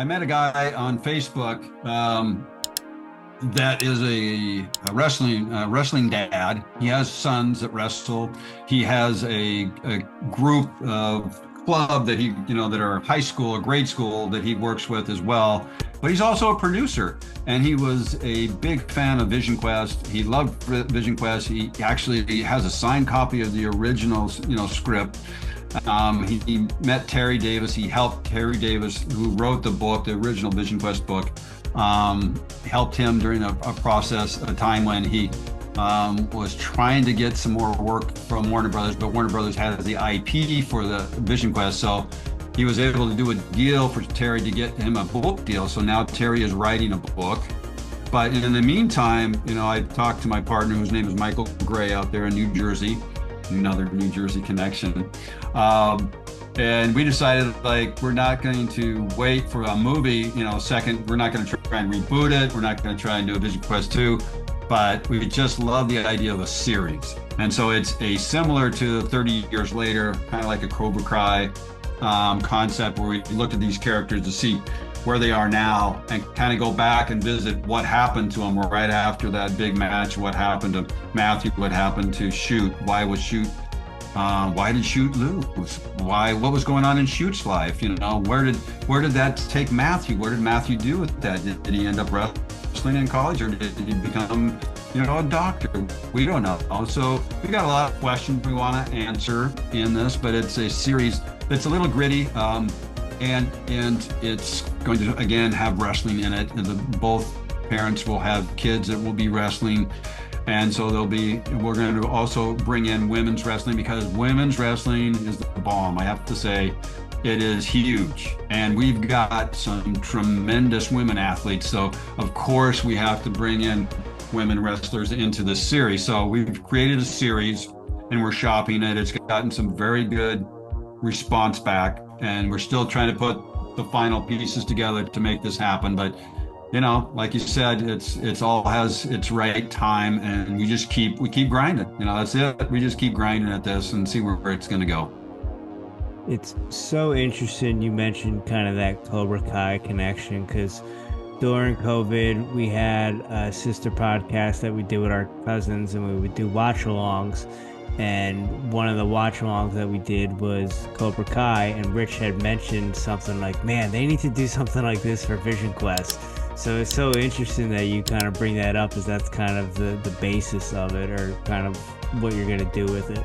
I met a guy on Facebook that is a wrestling dad. He has sons that wrestle. He has a group of club that that are high school or grade school that he works with as well. But he's also a producer, and he was a big fan of Vision Quest. He loved Vision Quest. He actually has a signed copy of the original, script. He met Terry Davis. He helped Terry Davis, who wrote the book, the original Vision Quest book, helped him during a process, a time when he was trying to get some more work from Warner Brothers, but Warner Brothers has the IP for the Vision Quest. So he was able to do a deal for Terry to get him a book deal. So now Terry is writing a book. But in the meantime, I talked to my partner, whose name is Michael Gray, out there in New Jersey, another New Jersey connection. And we decided, we're not going to wait for a movie, second. We're not going to try and reboot it. We're not going to try and do a Vision Quest 2, but we just love the idea of a series. And so it's similar to 30 years later, kind of like a Cobra Kai concept, where we looked at these characters to see where they are now and kind of go back and visit what happened to them right after that big match. What happened to Matthew? What happened to Shoot? Why did Shoot lose? What was going on in Shoot's life? Where did that take Matthew? What did Matthew do with that? Did he end up wrestling in college, or did he become, a doctor? We don't know. So we got a lot of questions we want to answer in this, but it's a series that's a little gritty, and it's going to again have wrestling in it. And both parents will have kids that will be wrestling. And so we're going to also bring in women's wrestling, because women's wrestling is the bomb. I have to say, it is huge. And we've got some tremendous women athletes. So of course we have to bring in women wrestlers into this series. So we've created a series and we're shopping it. It's gotten some very good response back, and we're still trying to put the final pieces together to make this happen. But like you said, it's all has its right time, and we keep grinding. That's it. We just keep grinding at this and see where it's going to go. It's so interesting you mentioned kind of that Cobra Kai connection, because during COVID, we had a sister podcast that we did with our cousins, and we would do watch-alongs. And one of the watch-alongs that we did was Cobra Kai, and Rich had mentioned something like, man, they need to do something like this for Vision Quest. So it's so interesting that you kind of bring that up, as that's kind of the basis of it, or kind of what you're going to do with it.